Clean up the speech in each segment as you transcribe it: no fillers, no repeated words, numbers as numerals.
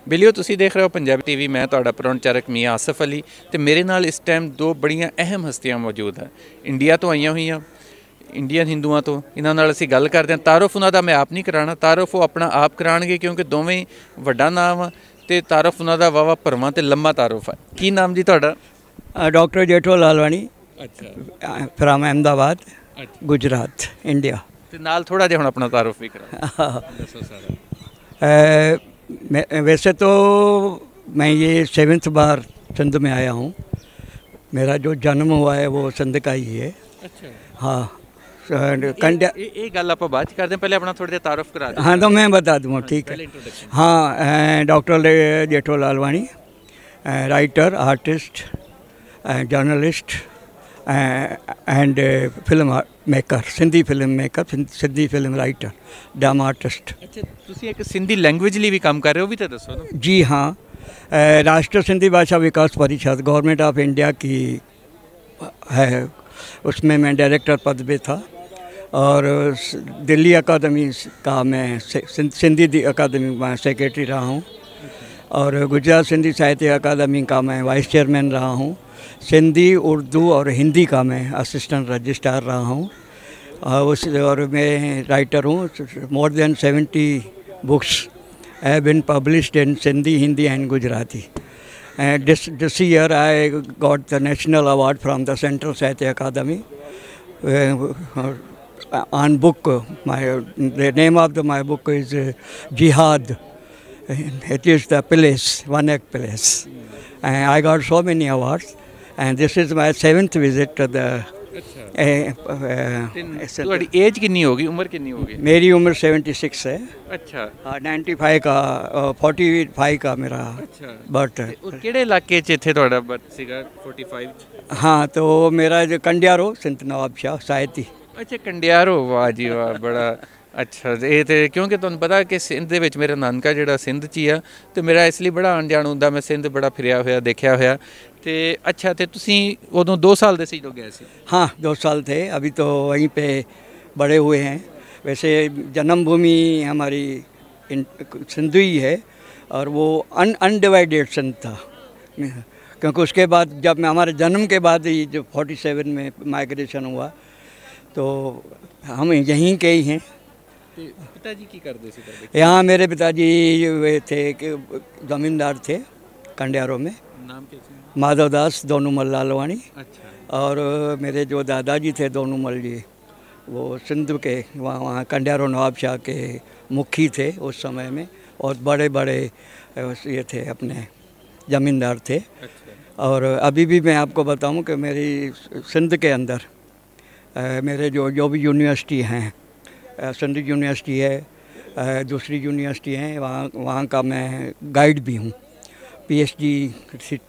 बिलियो तुसी देख रहे हो पंजाबी टीवी। मैं तुहाडा प्रौणचारक मियां आसिफ अली ते मेरे नाल इस टाइम दो बड़ियां अहम हस्तियां मौजूद हैं। इंडिया तो आईयां हुईयां इंडियन हिंदुआं तो इन्हां नाल असीं गल करदे हां। तारुफ उन्हां दा मैं आप नहीं कराना, तारुफ वो अपना आप कराणगे क्योंकि दोवें वड्डा नाम आ ते तारुफ उन्हां दा वावा भरवां ते लंबा तारुफ है। की नाम जी तुहाडा? डॉक्टर जेठो लालवाणी अच्छा फ्राम अहमदाबाद गुजरात इंडिया। ते नाल थोड़ा जिहा हुण अपना तारुफ भी करा दसो सारा। वैसे तो मैं ये 7th बार सिंध में आया हूँ। मेरा जो जन्म हुआ है वो सिंध का ही है। अच्छा हाँ कंड्या ये गल आप बात करते हैं, पहले अपना थोड़ा जिहा तारुफ करा दें। हाँ तो मैं बता दूँ, ठीक है। हाँ डॉक्टर जेठो Lalwani, writer, artist, journalist and film maker, Sindhi film maker, Sindhi film writer, drama artist. अच्छा तुसी एक सिंधी लैंग्वेज लिए भी काम कर रहे हो भी तो दसो ना। जी हाँ, राष्ट्रीय सिंधी भाषा विकास परिषद गवर्नमेंट ऑफ इंडिया की है, उसमें मैं डायरेक्टर पद पे था। और दिल्ली अकादमी का मैं सिंधी अकादमी में सेक्रेटरी रहा हूँ। और गुजरात सिंधी साहित्य अकादमी का मैं वाइस चेयरमैन रहा हूँ। सिंधी, उर्दू और हिंदी का मैं असिस्टेंट रजिस्ट्रार रहा हूँ। और मैं राइटर हूँ। More than 70 books have been published in Sindhi, Hindi and Gujarati. This year I got the national award from the Central Sahitya Academy on book. The name of my book is Jihad. It is the place, one act place. And I got so many awards. And this is my 7th visit to the तुम्हारी as कितनी होगी, उम्र कितनी होगी? मेरी उम्र 76 है। अच्छा 95 का 45 का मेरा बर्थ है। किहड़े इलाके च इत्थे तुहाडा बर्थ सीगा 45? हाँ तो मेरा जो कंडियारो सिंध नवाबशाह साहिती। अच्छा कंडियारो, वाह जी वाह, बड़ा अच्छा। ये तो क्योंकि तुहानूं पता कि सिंध दे विच मेरा नानका जिहड़ा सिंध च ही आ, तो मेरा इसलिए बड़ा आण जाण हुंदा। मैं सिंध बड़ा फिरिया होया, देखिया होया। तो अच्छा तो तुसीं उदों 2 साल दे सी जो गए सी? हाँ 2 साल थे। अभी तो वहीं पे बड़े हुए हैं। वैसे जन्मभूमि हमारी सिंधु ही है और वो अनडिवाइडेड सिंध था, क्योंकि उसके बाद जब मैं हमारे जन्म के बाद ही जो 47 में माइग्रेशन हुआ तो हम यहीं के ही हैं। पिताजी की करते थे यहाँ? मेरे पिताजी वे थे कि ज़मींदार थे कंडियारों में। नाम क्या? माधवदास दोनूमल लालवाणी। अच्छा। और मेरे जो दादाजी थे दोनूमल जी, वो सिंध के वहाँ कंडियारो नवाबशाह के मुखी थे उस समय में, और बड़े बड़े ये थे, अपने ज़मींदार थे। अच्छा। और अभी भी मैं आपको बताऊं कि मेरी सिंध के अंदर मेरे जो भी यूनिवर्सिटी हैं, सिंध यूनिवर्सिटी है, दूसरी यूनिवर्सिटी हैं, वहाँ का मैं गाइड भी हूँ। PhD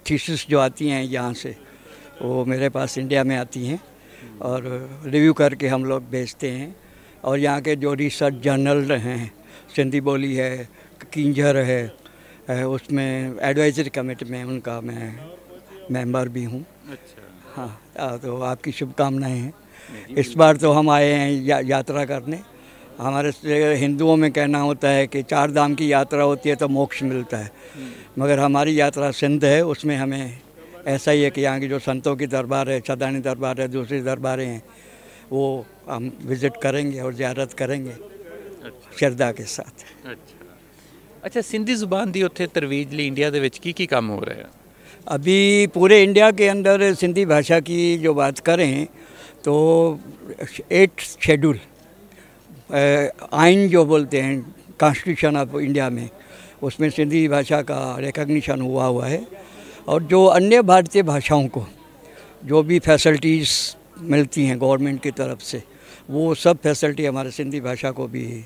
थीसिस जो आती हैं यहाँ से, वो मेरे पास इंडिया में आती हैं और रिव्यू करके हम लोग भेजते हैं। और यहाँ के जो रिसर्च जर्नल हैं, सिंधी बोली है, किंजर है, उसमें एडवाइजरी कमेटी में उनका मैं मेंबर भी हूँ। अच्छा। हाँ तो आपकी शुभकामनाएं हैं। इस बार तो हम आए हैं यात्रा करने। हमारे हिंदुओं में कहना होता है कि 4 धाम की यात्रा होती है तो मोक्ष मिलता है, मगर हमारी यात्रा सिंध है, उसमें हमें ऐसा ही है कि यहाँ की जो संतों की दरबार है, सदानी दरबार है, दूसरी दरबारें हैं, वो हम विज़िट करेंगे और ज़ियारत करेंगे श्रद्धा के साथ। अच्छा सिंधी ज़ुबान दी उत्थे तरवीज लिए इंडिया दे विच की काम हो रहा है? अभी पूरे इंडिया के अंदर सिंधी भाषा की जो बात करें तो 8 शेड्यूल आइन जो बोलते हैं, कॉन्स्टिट्यूशन ऑफ इंडिया में, उसमें सिंधी भाषा का रिकग्निशन हुआ है। और जो अन्य भारतीय भाषाओं को जो भी फैसिलिटीज़ मिलती हैं गवर्नमेंट की तरफ से, वो सब फैसिलिटी हमारे सिंधी भाषा को भी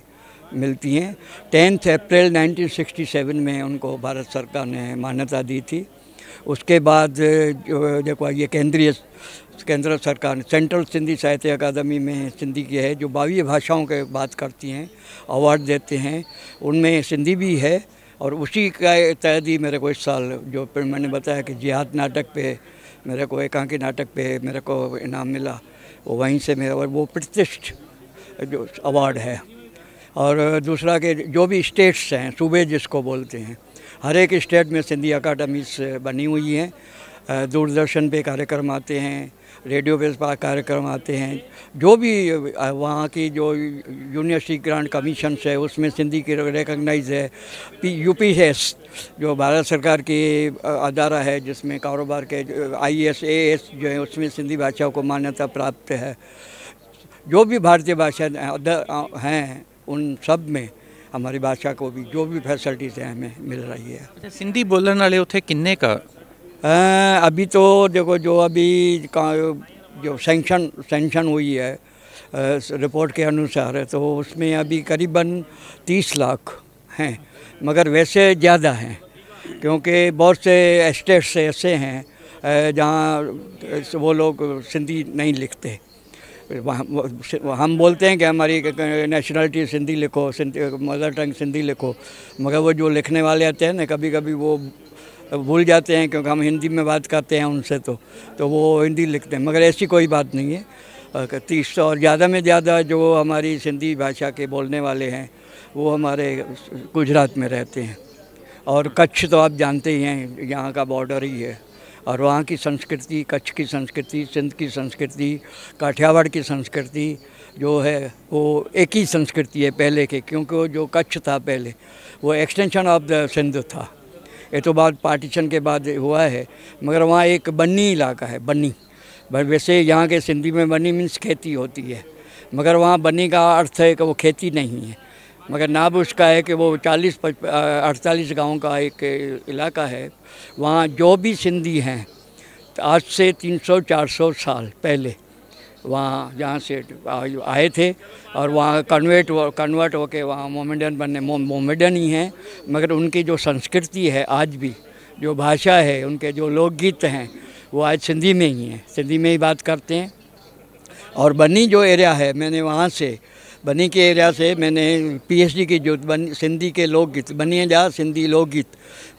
मिलती हैं। 10 अप्रैल 1967 में उनको भारत सरकार ने मान्यता दी थी। उसके बाद जो देखो ये केंद्र सरकार ने सेंट्रल सिंधी साहित्य अकादमी में सिंधी की है, जो 22 भाषाओं के बात करती हैं, अवार्ड देते हैं, उनमें सिंधी भी है। और उसी का तहत ही मेरे को इस साल जो मैंने बताया कि जिहाद नाटक पे मेरे को, एकांकी नाटक पे मेरे को इनाम मिला, वो वहीं से मेरा वो प्रतिष्ठ जो अवार्ड है। और दूसरा कि जो भी स्टेट्स हैं, सूबे जिसको बोलते हैं, हर एक स्टेट में सिंधी अकाडमीज बनी हुई हैं। दूरदर्शन पे कार्यक्रम आते हैं, रेडियो पे कार्यक्रम आते हैं। जो भी वहाँ की जो यूनिवर्सिटी ग्रांट कमीशन है उसमें सिंधी की रिकॉग्नाइज है। यूपीएस जो भारत सरकार की अदारा है जिसमें कारोबार के IAS AS जो है उसमें सिंधी भाषा को मान्यता प्राप्त है। जो भी भारतीय भाषा हैं उन सब में हमारी भाषा को भी जो भी फैसिलिटीज़ हैं हमें मिल रही है। सिंधी बोलने वाले उथे किन्ने का? अभी तो देखो जो अभी जो सेंक्शन हुई है रिपोर्ट के अनुसार, तो उसमें अभी करीबन 30 लाख हैं, मगर वैसे ज़्यादा हैं क्योंकि बहुत से स्टेट्स ऐसे हैं जहाँ वो लोग सिंधी नहीं लिखते। हम बोलते हैं कि हमारी नेशनलिटी सिंधी लिखो, मदर टंग सिंधी लिखो, मगर वो जो लिखने वाले आते हैं ना कभी कभी वो भूल जाते हैं क्योंकि हम हिंदी में बात करते हैं उनसे, तो वो हिंदी लिखते हैं, मगर ऐसी कोई बात नहीं है। 30 और ज़्यादा में ज़्यादा जो हमारी सिंधी भाषा के बोलने वाले हैं वो हमारे गुजरात में रहते हैं। और कच्छ तो आप जानते ही हैं, यहाँ का बॉर्डर ही है। और वहाँ की संस्कृति, कच्छ की संस्कृति, सिंध की संस्कृति, काठियावाड़ की संस्कृति जो है वो एक ही संस्कृति है पहले के, क्योंकि वो जो कच्छ था पहले वो एक्सटेंशन ऑफ द सिंध था। ये तो बाद पार्टीशन के बाद हुआ है, मगर वहाँ एक बन्नी इलाका है, बन्नी। वैसे यहाँ के सिंधी में बन्नी मीन्स खेती होती है, मगर वहाँ बन्नी का अर्थ है कि वो खेती नहीं है, मगर नाम उसका है कि वो 48 गाँव का एक इलाका है। वहाँ जो भी सिंधी हैं आज से 300-400 साल पहले वहाँ जहाँ से आए थे और वहाँ कन्वर्ट होके वहाँ मोमेडन ही हैं, मगर उनकी जो संस्कृति है आज भी, जो भाषा है, उनके जो लोकगीत हैं वो आज सिंधी में ही हैं, सिंधी में ही बात करते हैं। और बन्नी जो एरिया है, मैंने वहाँ से बन्नी के एरिया से मैंने PhD की जो सिंधी के लोकगीत बनिए जा सिंधी लोकगीत,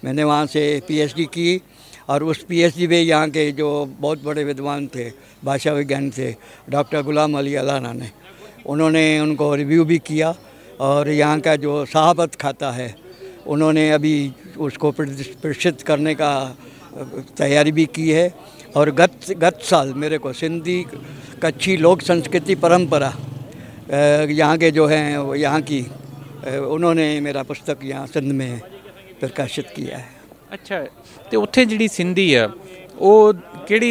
मैंने वहाँ से PhD की। और उस PhD में यहाँ के जो बहुत बड़े विद्वान थे, भाषा विज्ञान थे, डॉक्टर गुलाम अली अलाना ने, उन्होंने उनको रिव्यू भी किया। और यहाँ का जो सहाबत खाता है उन्होंने अभी उसको प्रसिद्ध करने का तैयारी भी की है। और गत साल मेरे को सिंधी कच्छी लोक संस्कृति परंपरा यहाँ के जो हैं यहाँ की उन्होंने मेरा पुस्तक यहाँ सिंध में प्रकाशित किया है। अच्छा, तो उत्थे जिहड़ी सिंधी है वो केड़ी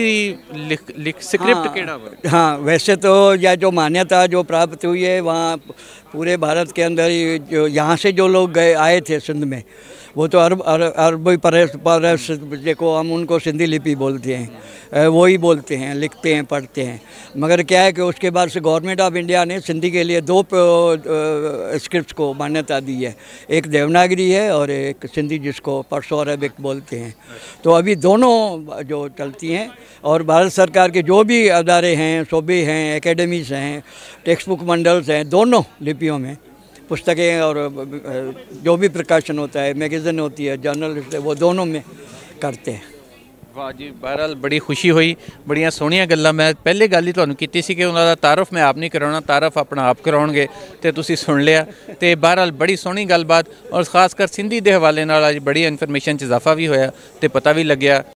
लिख स्क्रिप्ट केड़ा वा? हाँ, वैसे तो या जो मान्यता जो प्राप्त हुई है वहाँ पूरे भारत के अंदर ही जो यहाँ से जो लोग आए थे सिंध में, वो तो अरबी परस देखो हम उनको सिंधी लिपि बोलते हैं, वो ही बोलते हैं, लिखते हैं, पढ़ते हैं। मगर क्या है कि उसके बाद से गवर्नमेंट ऑफ इंडिया ने सिंधी के लिए 2 स्क्रिप्ट्स को मान्यता दी है, एक देवनागरी है और एक सिंधी जिसको परसो अरबिक बोलते हैं। तो अभी दोनों जो चलती हैं और भारत सरकार के जो भी अदारे हैं, शोबे हैं, एकेडमीज़ हैं, टेक्स्ट बुक मंडल्स हैं, दोनों लिपियों में पुस्तकें और जो भी प्रकाशन होता है, मैगज़ीन होती है, जर्नलिस्ट है, वो दोनों में करते हैं। वाह जी, बहरहाल बड़ी खुशी हुई, बड़िया सोहणियां गल्लां। मैं पहले गल ही तुहानूं कीती सी कि उन्हां दा तारफ मैं आप नहीं कराउणा, तारफ अपना आप कराउणगे, ते तुसीं सुन लिया। ते बहरहाल बड़ी सोहनी गलबात और खासकर सिंधी दे हवाले नाल अज बड़ी इन्फॉर्मेशन च इजाफा भी होया ते पता भी लग्या।